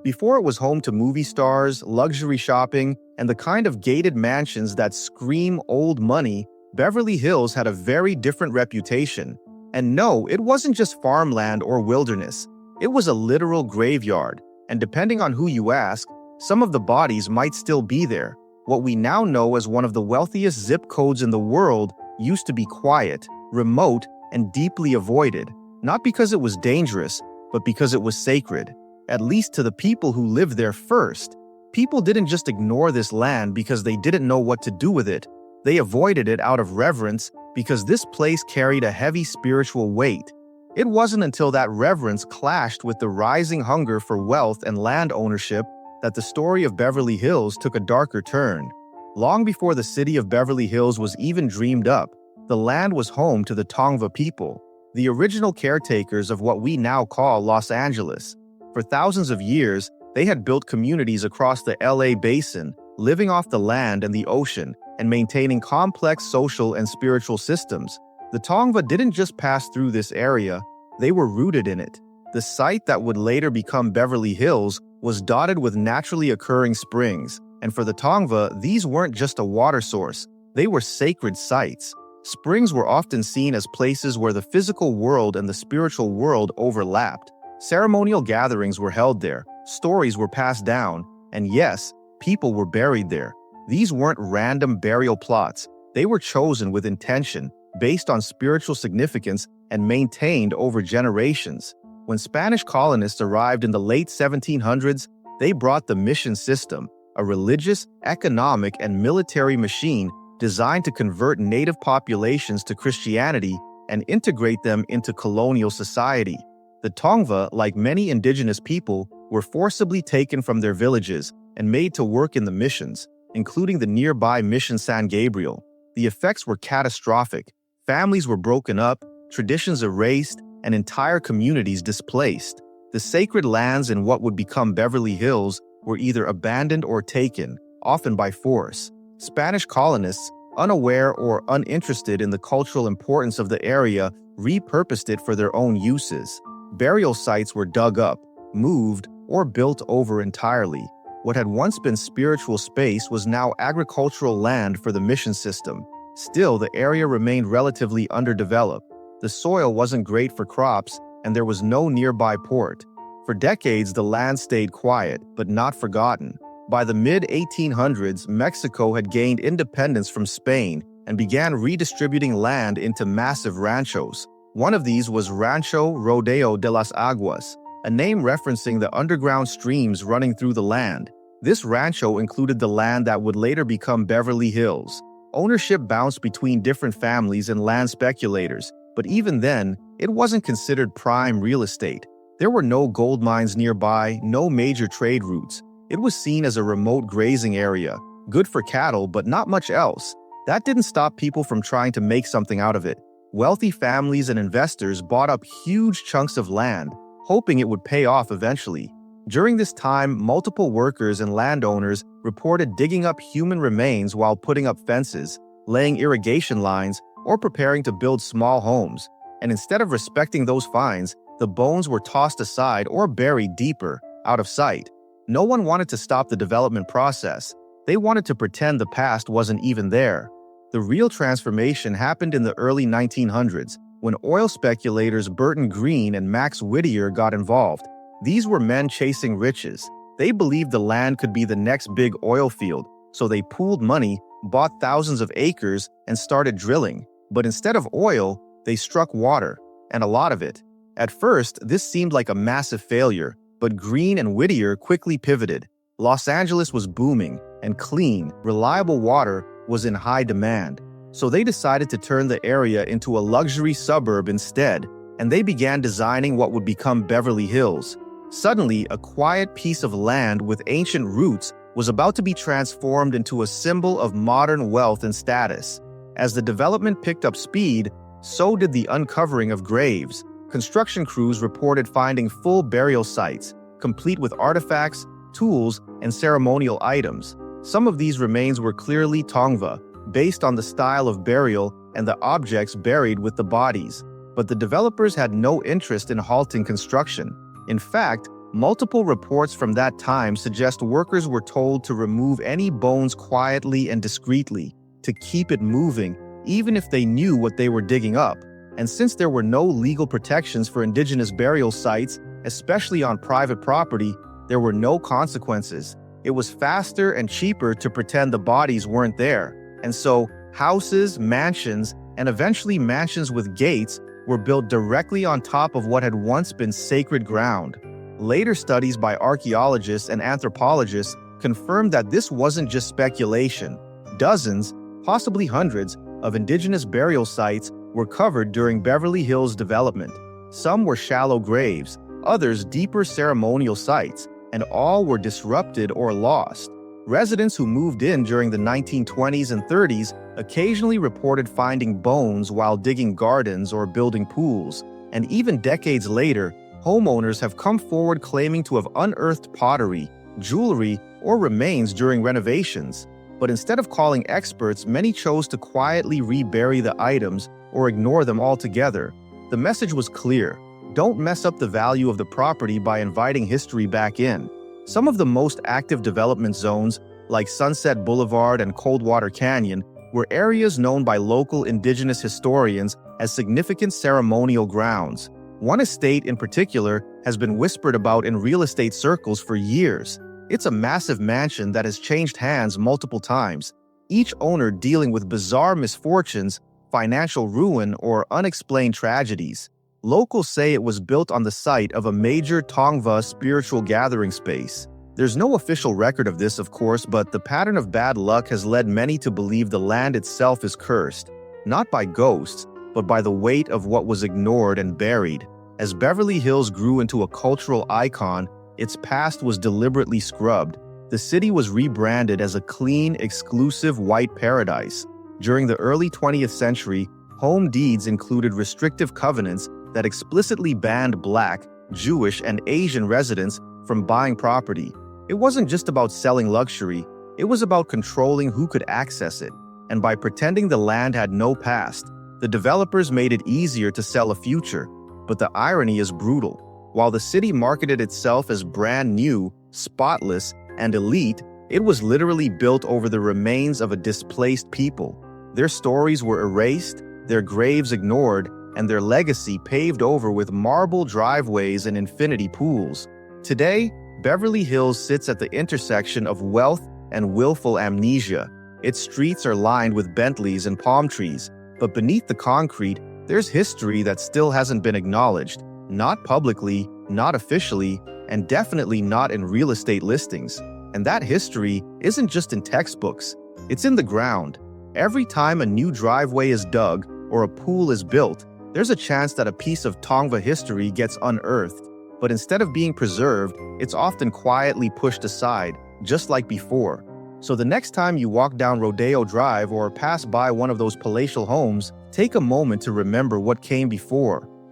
Before it was home to movie stars, luxury shopping, and the kind of gated mansions that scream old money, Beverly Hills had a very different reputation. And no, it wasn't just farmland or wilderness. It was a literal graveyard, and depending on who you ask, some of the bodies might still be there. What we now know as one of the wealthiest zip codes in the world used to be quiet, remote, and deeply avoided, not because it was dangerous, but because it was sacred, at least to the people who lived there first. People didn't just ignore this land because they didn't know what to do with it. They avoided it out of reverence because this place carried a heavy spiritual weight. It wasn't until that reverence clashed with the rising hunger for wealth and land ownership that the story of Beverly Hills took a darker turn. Long before the city of Beverly Hills was even dreamed up, the land was home to the Tongva people, the original caretakers of what we now call Los Angeles. For thousands of years, they had built communities across the LA basin, living off the land and the ocean, and maintaining complex social and spiritual systems. The Tongva didn't just pass through this area, they were rooted in it. The site that would later become Beverly Hills was dotted with naturally occurring springs, and for the Tongva, these weren't just a water source, they were sacred sites. Springs were often seen as places where the physical world and the spiritual world overlapped. Ceremonial gatherings were held there, stories were passed down, and yes, people were buried there. These weren't random burial plots, they were chosen with intention, based on spiritual significance and maintained over generations. When Spanish colonists arrived in the late 1700s, they brought the mission system, a religious, economic, and military machine designed to convert native populations to Christianity and integrate them into colonial society. The Tongva, like many indigenous people, were forcibly taken from their villages and made to work in the missions, including the nearby Mission San Gabriel. The effects were catastrophic. Families were broken up, traditions erased, and entire communities displaced. The sacred lands in what would become Beverly Hills were either abandoned or taken, often by force. Spanish colonists, unaware or uninterested in the cultural importance of the area, repurposed it for their own uses. Burial sites were dug up, moved, or built over entirely. What had once been spiritual space was now agricultural land for the mission system. Still, the area remained relatively underdeveloped. The soil wasn't great for crops, and there was no nearby port. For decades, the land stayed quiet, but not forgotten. By the mid-1800s, Mexico had gained independence from Spain and began redistributing land into massive ranchos. One of these was Rancho Rodeo de las Aguas, a name referencing the underground streams running through the land. This rancho included the land that would later become Beverly Hills. Ownership bounced between different families and land speculators, but even then, it wasn't considered prime real estate. There were no gold mines nearby, no major trade routes. It was seen as a remote grazing area, good for cattle but not much else. That didn't stop people from trying to make something out of it. Wealthy families and investors bought up huge chunks of land, hoping it would pay off eventually. During this time, multiple workers and landowners reported digging up human remains while putting up fences, laying irrigation lines, or preparing to build small homes. And instead of respecting those finds, the bones were tossed aside or buried deeper, out of sight. No one wanted to stop the development process. They wanted to pretend the past wasn't even there. The real transformation happened in the early 1900s, when oil speculators Burton Green and Max Whittier got involved. These were men chasing riches. They believed the land could be the next big oil field, so they pooled money, bought thousands of acres, and started drilling. But instead of oil, they struck water, and a lot of it. At first, this seemed like a massive failure, but Green and Whittier quickly pivoted. Los Angeles was booming, and clean, reliable water was in high demand. So they decided to turn the area into a luxury suburb instead, and they began designing what would become Beverly Hills. Suddenly, a quiet piece of land with ancient roots was about to be transformed into a symbol of modern wealth and status. As the development picked up speed, so did the uncovering of graves. Construction crews reported finding full burial sites, complete with artifacts, tools, and ceremonial items. Some of these remains were clearly Tongva, based on the style of burial and the objects buried with the bodies. But the developers had no interest in halting construction. In fact, Multiple reports from that time suggest workers were told to remove any bones quietly and discreetly, to keep it moving, even if they knew what they were digging up. And since there were no legal protections for indigenous burial sites, especially on private property, there were no consequences. It was faster and cheaper to pretend the bodies weren't there. And so, houses, mansions, and eventually mansions with gates were built directly on top of what had once been sacred ground. Later studies by archaeologists and anthropologists confirmed that this wasn't just speculation. Dozens, possibly hundreds, of indigenous burial sites were covered during Beverly Hills development. Some were shallow graves, others deeper ceremonial sites, and all were disrupted or lost. Residents who moved in during the 1920s and 30s occasionally reported finding bones while digging gardens or building pools, and even decades later, homeowners have come forward claiming to have unearthed pottery, jewelry, or remains during renovations. But instead of calling experts, many chose to quietly rebury the items or ignore them altogether. The message was clear: don't mess up the value of the property by inviting history back in. Some of the most active development zones, like Sunset Boulevard and Coldwater Canyon, were areas known by local indigenous historians as significant ceremonial grounds. One estate in particular has been whispered about in real estate circles for years. It's a massive mansion that has changed hands multiple times, each owner dealing with bizarre misfortunes, financial ruin, or unexplained tragedies. Locals say it was built on the site of a major Tongva spiritual gathering space. There's no official record of this, of course, but the pattern of bad luck has led many to believe the land itself is cursed, not by ghosts, but by the weight of what was ignored and buried. As Beverly Hills grew into a cultural icon, its past was deliberately scrubbed. The city was rebranded as a clean, exclusive white paradise. During the early 20th century, home deeds included restrictive covenants that explicitly banned Black, Jewish, and Asian residents from buying property. It wasn't just about selling luxury, it was about controlling who could access it. And by pretending the land had no past, the developers made it easier to sell a future. But the irony is brutal. While the city marketed itself as brand new, spotless, and elite, it was literally built over the remains of a displaced people. Their stories were erased, their graves ignored, and their legacy paved over with marble driveways and infinity pools. Today, Beverly Hills sits at the intersection of wealth and willful amnesia. Its streets are lined with Bentleys and palm trees, but beneath the concrete, there's history that still hasn't been acknowledged. Not publicly, not officially, and definitely not in real estate listings. And that history isn't just in textbooks, it's in the ground. Every time a new driveway is dug or a pool is built, there's a chance that a piece of Tongva history gets unearthed. But instead of being preserved, it's often quietly pushed aside, just like before. So the next time you walk down Rodeo Drive or pass by one of those palatial homes, take a moment to remember what came before.